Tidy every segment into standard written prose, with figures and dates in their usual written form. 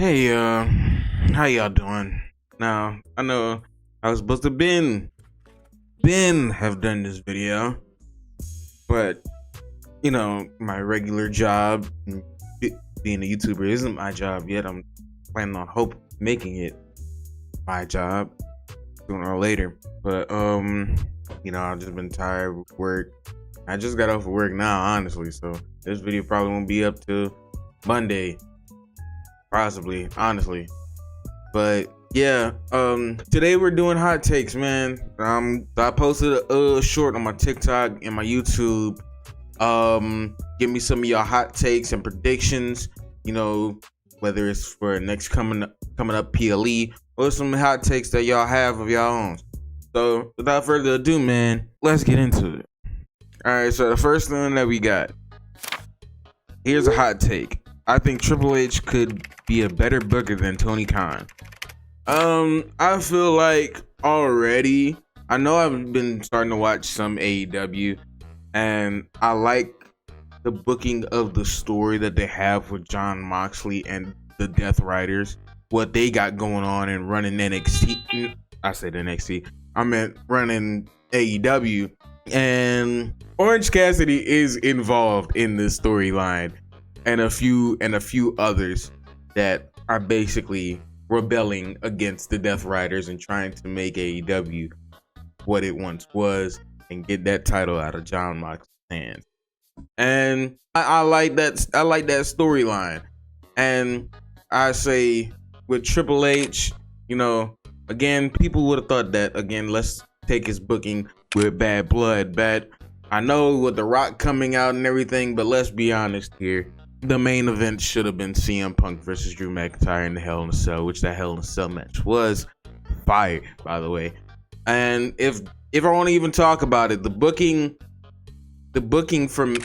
Hey, how y'all doing? Now, I know I was supposed to been have done this video, but my regular job, being a YouTuber, isn't my job yet. I'm planning on making it my job sooner or later. But I've just been tired with work. I just got off of work now, honestly. So this video probably won't be up till Monday. Possibly, honestly. But yeah, today we're doing hot takes, man. I posted a short on my TikTok and my YouTube. Give me some of your hot takes and predictions, whether it's for next coming up PLE or some hot takes that y'all have of your own. So without further ado, man, let's get into it. Alright, so the first thing that we got, here's a hot take. I think Triple H could be a better booker than Tony Khan. I feel like already, I know I've been starting to watch some AEW, and I like the booking of the story that they have with Jon Moxley and the Death Riders, what they got going on and running NXT. I said NXT. I meant running AEW, and Orange Cassidy is involved in this storyline. And a few others that are basically rebelling against the Death Riders and trying to make AEW what it once was and get that title out of Jon Moxley's hands. And I like that. I like that storyline. And I say with Triple H, again, people would have thought that. Again, let's take his booking with Bad Blood. But I know with The Rock coming out and everything, but let's be honest here. The main event should have been CM Punk versus Drew McIntyre in the Hell in a Cell, which that Hell in a Cell match was fire, by the way. And if I want to even talk about it, the booking from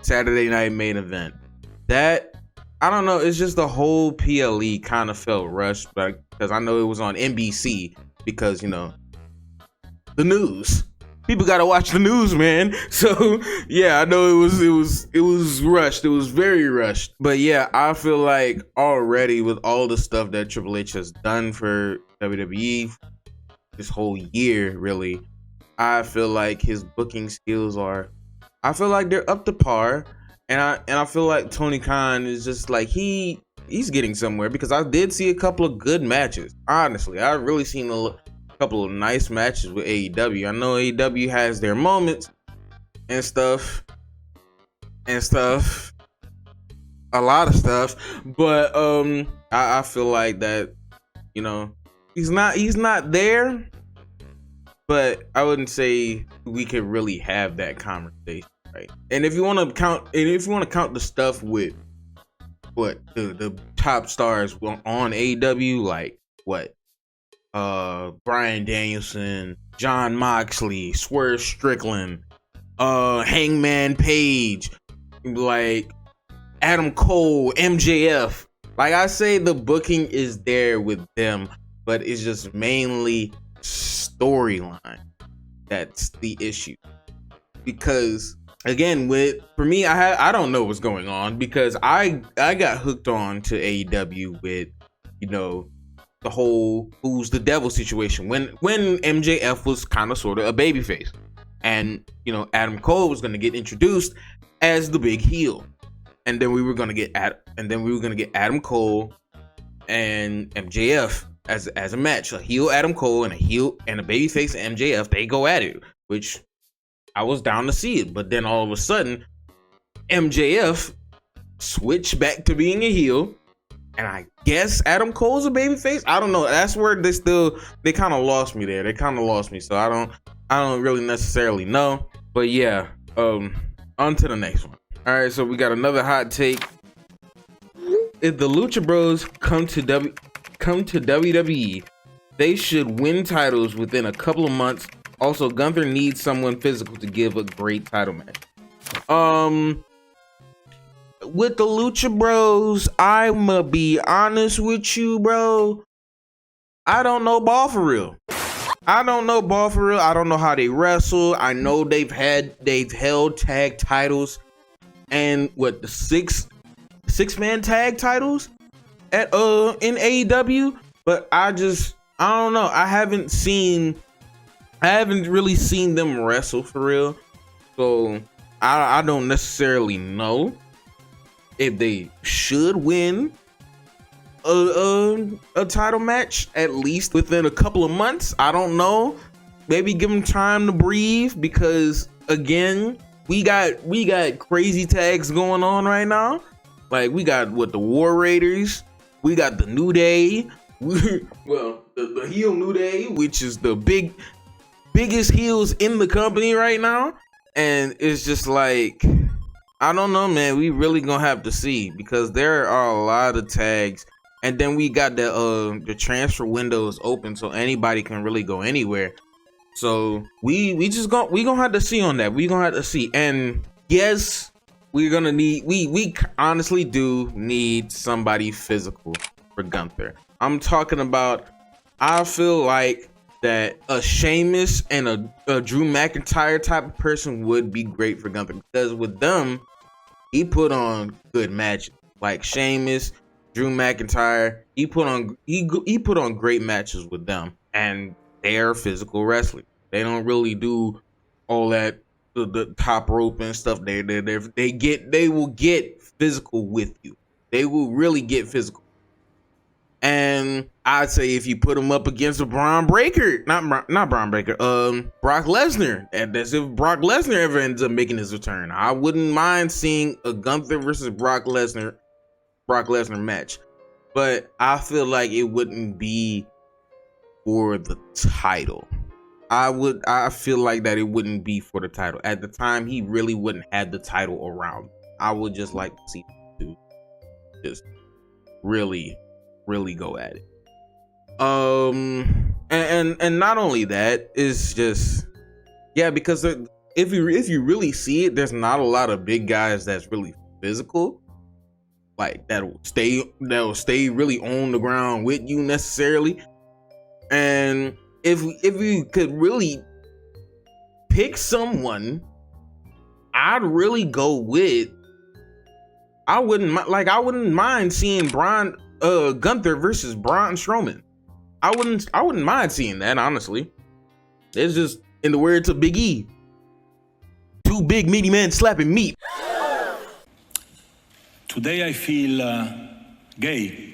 Saturday Night Main Event, that, I don't know, it's just the whole PLE kind of felt rushed, because I know it was on NBC because the news. People gotta watch the news, man. So yeah, I know it was rushed. It was very rushed. But yeah, I feel like already with all the stuff that Triple H has done for WWE this whole year, really, I feel like his booking skills I feel like they're up to par. And I feel like Tony Khan is just like he's getting somewhere, because I did see a couple of good matches. Honestly, I've really seen a couple of nice matches with AEW. I know AEW has their moments and stuff, a lot of stuff, but I feel like that he's not there, but I wouldn't say we could really have that conversation, right? And if you want to count the stuff with what the top stars on AEW, like what Bryan Danielson, Jon Moxley, Swerve Strickland, Hangman Page, like Adam Cole, MJF. Like I say, the booking is there with them, but it's just mainly storyline that's the issue. Because again, for me, I don't know what's going on, because I got hooked on to AEW with the whole who's the devil situation when MJF was kind of sort of a babyface, and Adam Cole was going to get introduced as the big heel, and then we were going to get Adam Cole and MJF as a match, a heel Adam Cole and a babyface MJF. They go at it, which I was down to see it, but then all of a sudden MJF switched back to being a heel. And I guess Adam Cole's a babyface. I don't know. That's where they kind of lost me there. They kind of lost me. So I don't really necessarily know. But yeah, on to the next one. All right, so we got another hot take. If the Lucha Bros come to WWE, they should win titles within a couple of months. Also, Gunther needs someone physical to give a great title match. With the Lucha Bros, I'ma be honest with you, bro. I don't know ball for real. I don't know how they wrestle. I know they've held tag titles and the six-man tag titles at in AEW, but I don't know. I haven't really seen them wrestle for real. So I don't necessarily know if they should win a title match at least within a couple of months. I don't know. Maybe give them time to breathe, because again, we got crazy tags going on right now. Like we got the War Raiders, we got the New Day, well, the heel New Day, which is the biggest heels in the company right now. And it's just like, I don't know, man. We really gonna have to see, because there are a lot of tags, and then we got the transfer window is open, so anybody can really go anywhere. So we gonna have to see on that. We gonna have to see. And yes, we're gonna need, we honestly do need somebody physical for Gunther. I'm talking about, I feel like that a Sheamus and a Drew McIntyre type of person would be great for Gunther, because with them, he put on good matches. Like Sheamus, Drew McIntyre, he put on great matches with them, and they are physical wrestlers. They don't really do all that the top rope and stuff. They will get physical with you. They will really get physical. And I'd say if you put him up against a Braun Breaker, not Braun Breaker, Brock Lesnar, and as if Brock Lesnar ever ends up making his return, I wouldn't mind seeing a Gunther versus Brock Lesnar match. But I feel like it wouldn't be for the title. I feel like that it wouldn't be for the title. At the time, he really wouldn't have the title around. I would just like to see him just really go at it. And not only that, it's just, yeah, because if you really see it, there's not a lot of big guys that's really physical, like that'll stay really on the ground with you necessarily. And if we could really pick someone, I'd really go with, I wouldn't mind seeing Gunther versus Braun Strowman. I wouldn't mind seeing that, honestly. It's just, in the words of Big E, two big meaty men slapping meat. Today I feel gay.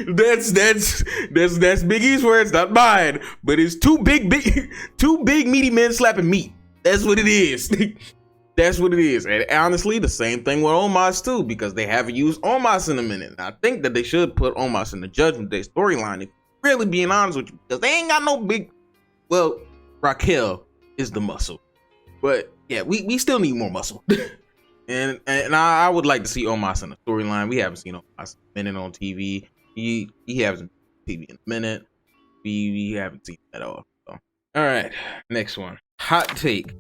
That's Big E's words, not mine. But it's two big meaty men slapping meat. That's what it is. That's what it is. And honestly, the same thing with Omos too, because they haven't used Omos in a minute. And I think that they should put Omos in the Judgment Day storyline, if really being honest with you, because they ain't got no big, well, Raquel is the muscle. But yeah, we still need more muscle. and I would like to see Omos in the storyline. We haven't seen Omos in a minute on TV. He hasn't been on TV in a minute. We haven't seen that at all. So. All right, next one. Hot take.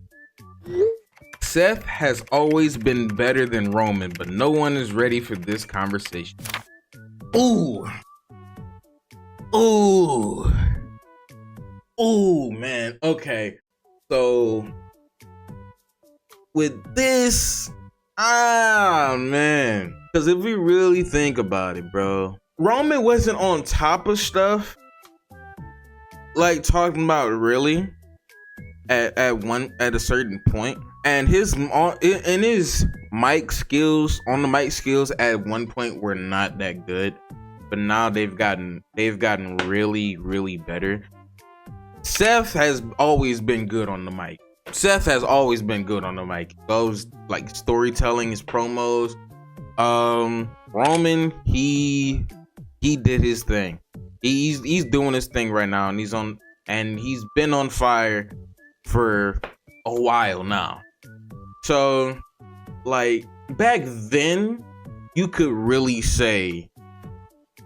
Seth has always been better than Roman, but no one is ready for this conversation. Ooh, man. Okay, so with this, man, because if we really think about it, bro, Roman wasn't on top of stuff, like talking about really at a certain point. And his mic skills, on the mic skills at one point were not that good, but now they've gotten really, really better. Seth has always been good on the mic. Those like storytelling, his promos. Roman, he did his thing. He's doing his thing right now, and he's been on fire for a while now. So, like, back then, you could really say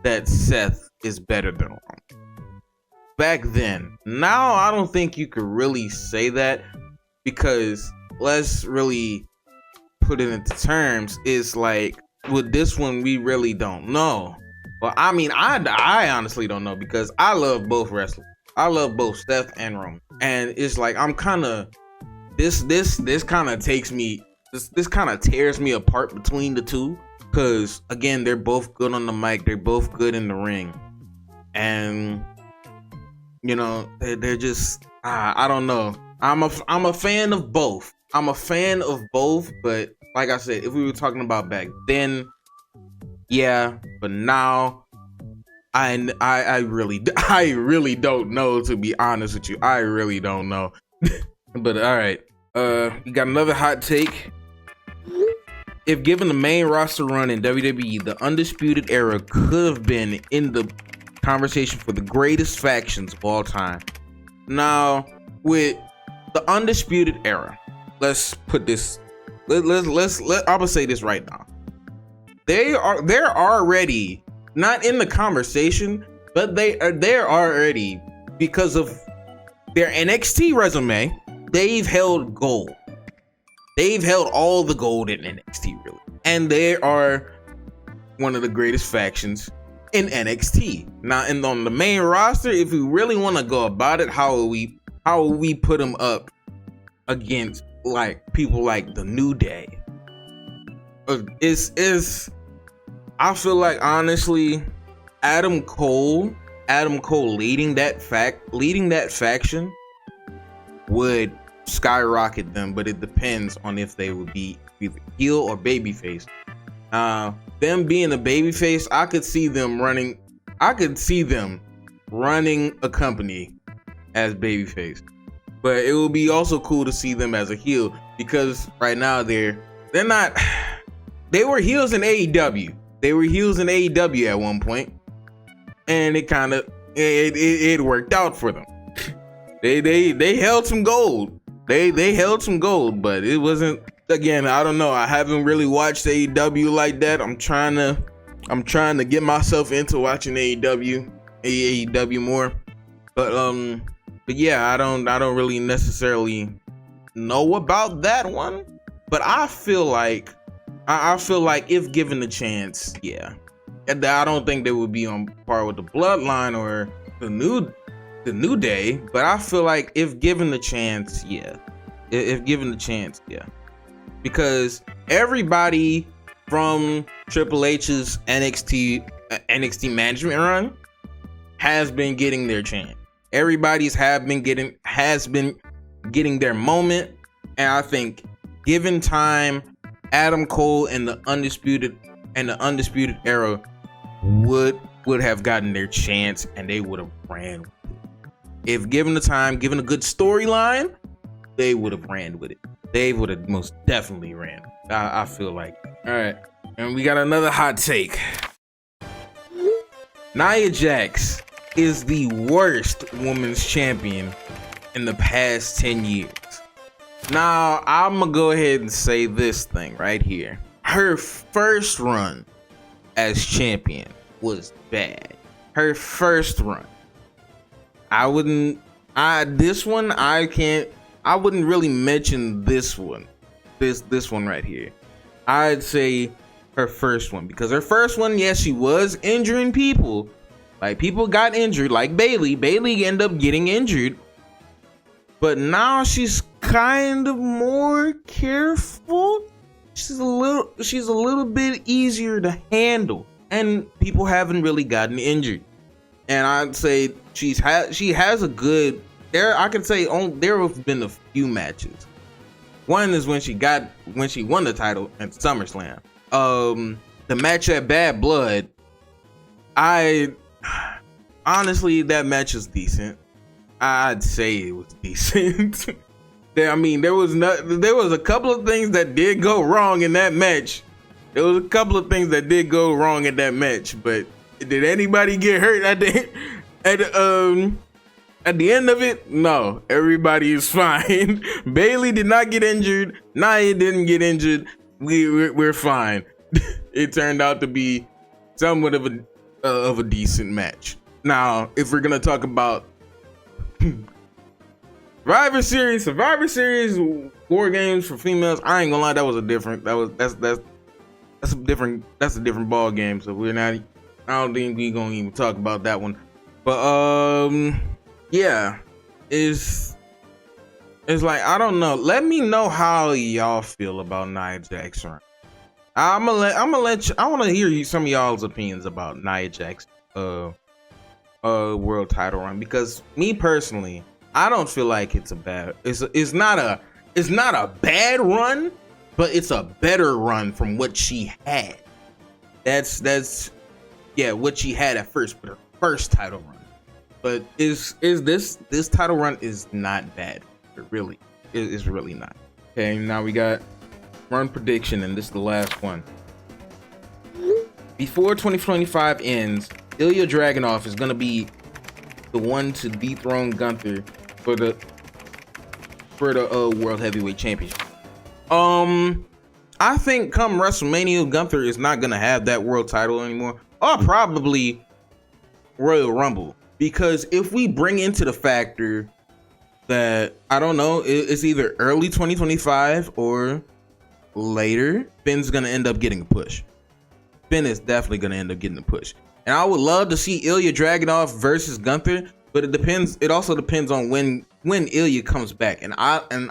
that Seth is better than Roman. Back then. Now, I don't think you could really say that, because let's really put it into terms. It's like, with this one, we really don't know. Well, I mean, I honestly don't know, because I love both wrestlers. I love both Seth and Roman. And it's like, I'm kind of, this kind of takes me, this kind of tears me apart between the two, because again, they're both good on the mic, they're both good in the ring, and you know, they're just I don't know. I'm a fan of both. I'm a fan of both, but like I said, if we were talking about back then, yeah, but now I really don't know, to be honest with you. I really don't know. But all right, you got another hot take. If given the main roster run in WWE, the Undisputed Era could have been in the conversation for the greatest factions of all time. Now, with the Undisputed Era, let's put this. I'm gonna say this right now. They're already not in the conversation, but they're already, because of their NXT resume, they've held gold. They've held all the gold in NXT, really. And they are one of the greatest factions in NXT. Now, on the main roster, if we really want to go about it, how will we put them up against like people like the New Day? I feel like, honestly, Adam Cole leading that faction would skyrocket them, but it depends on if they would be either heel or babyface. Them being a babyface, I could see them running a company as babyface. But it would be also cool to see them as a heel, because right now they're not. They were heels in AEW. They were heels in AEW at one point, and it worked out for them. They held some gold. They held some gold, but it wasn't. Again, I don't know. I haven't really watched AEW like that. I'm trying to get myself into watching AEW more. But yeah, I don't really necessarily know about that one. But I feel like if given the chance, yeah. I don't think they would be on par with the Bloodline or the New Day, but I feel like if given the chance, yeah. If given the chance, yeah. Because everybody from Triple H's NXT management run has been getting their chance. Everybody's has been getting their moment, and I think given time, Adam Cole and the Undisputed Era would have gotten their chance, and they would have ran with it. If given the time, given a good storyline, they would have ran with it. They would have most definitely ran. I feel like. All right, and we got another hot take. Nia Jax is the worst women's champion in the past 10 years. Now, I'm gonna go ahead and say this thing right here. Her first run as champion was bad. Her first run. I wouldn't really mention this one. This one right here. I'd say her first one, because her first one, yes, she was injuring people. Like, people got injured, like Bayley. Bayley ended up getting injured. But now she's kind of more careful. She's a little bit easier to handle, and people haven't really gotten injured. And I'd say she has a good. I could say there have been a few matches. One is when she won the title at SummerSlam. The match at Bad Blood. Honestly, that match was decent. I'd say it was decent. I mean, there was a couple of things that did go wrong in that match. But did anybody get hurt at the end of it? No, everybody is fine. Bayley did not get injured. Nia didn't get injured. We're fine. It turned out to be somewhat of a decent match. Now, if we're gonna talk about Survivor Series War Games for females, I ain't gonna lie, that's a different ball game. So I don't think we gonna even talk about that one. But yeah, it's like, I don't know. Let me know how y'all feel about Nia Jax run. I'm gonna let you, I want to hear some of y'all's opinions about Nia Jax's world title run, because me personally, I don't feel like it's not a bad run, but it's a better run from what she had. That's yeah, what she had at first, but her first title run. But is this title run is not bad. It really is really not. Okay, now we got run prediction, and this is the last one. Before 2025 ends, Ilya Dragunov is gonna be the one to dethrone Gunther for the World Heavyweight Championship. I think come WrestleMania, Gunther is not gonna have that world title anymore, or probably Royal Rumble, because if we bring into the factor that, I don't know, it's either early 2025 or later, Ben's gonna end up getting a push. Ben is definitely gonna end up getting a push, and I would love to see Ilya Dragunov versus Gunther, but it depends. It also depends on when Ilya comes back, and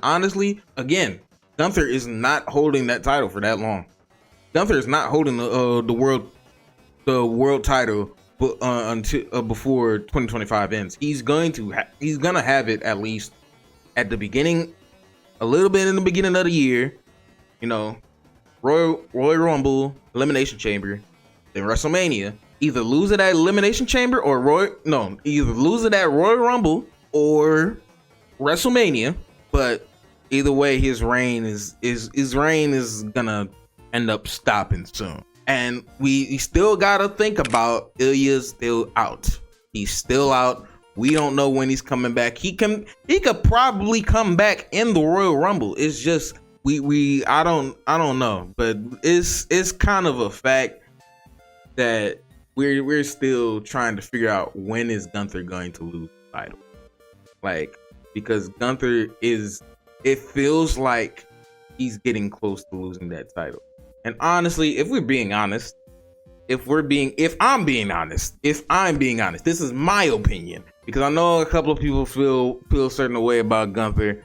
honestly, again, Gunther is not holding that title for that long. Gunther is not holding the world title until before 2025 ends. He's gonna have it at least at the beginning, a little bit in the beginning of the year, you know, Royal Rumble, Elimination Chamber, then WrestleMania. Either lose it at Elimination Chamber or either lose it at Royal Rumble or WrestleMania. But either way, his reign is gonna end up stopping soon. And we still gotta think about Ilya's still out. He's still out. We don't know when he's coming back. He could probably come back in the Royal Rumble. It's just I don't know, but it's kind of a fact that we're still trying to figure out when is Gunther going to lose the title. Like, because Gunther it feels like he's getting close to losing that title. And honestly, if I'm being honest, this is my opinion, because I know a couple of people feel a certain way about Gunther.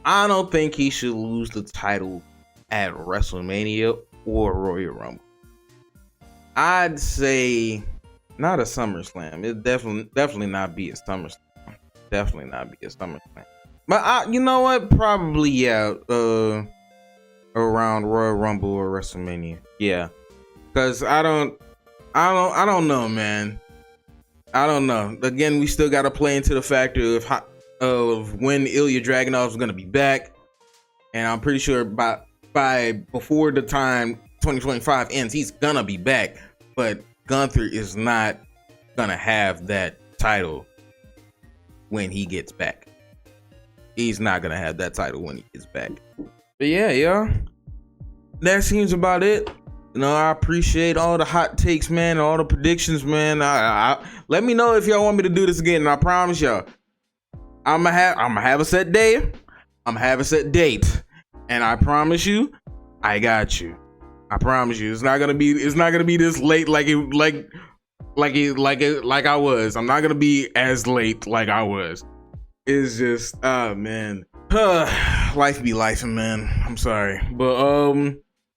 I don't think he should lose the title at WrestleMania or Royal Rumble. I'd say not a SummerSlam. It definitely not be a SummerSlam. Definitely not be a SummerSlam. But you know what? Probably, yeah. Around Royal Rumble or WrestleMania. Yeah. Because I don't know, man. I don't know. Again, we still got to play into the factor of when Ilya Dragunov is going to be back, and I'm pretty sure by before the time 2025 ends, he's gonna be back. But Gunther is not gonna have that title when he gets back. He's not gonna have that title when he gets back. But yeah, y'all, that seems about it. You know, I appreciate all the hot takes, man, and all the predictions, man. Let me know if y'all want me to do this again, and I promise y'all, I'm gonna have a set day. I'm gonna have a set date, and I promise you, I got you. I promise you, it's not gonna be this late like I was. I'm not gonna be as late like I was. It's just, man, life be life, man. I'm sorry, but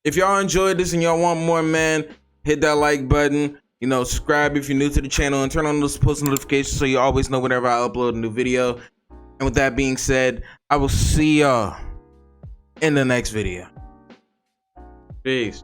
if y'all enjoyed this and y'all want more, man, hit that like button. You know, subscribe if you're new to the channel, and turn on those post notifications so you always know whenever I upload a new video. And with that being said, I will see y'all in the next video. Peace.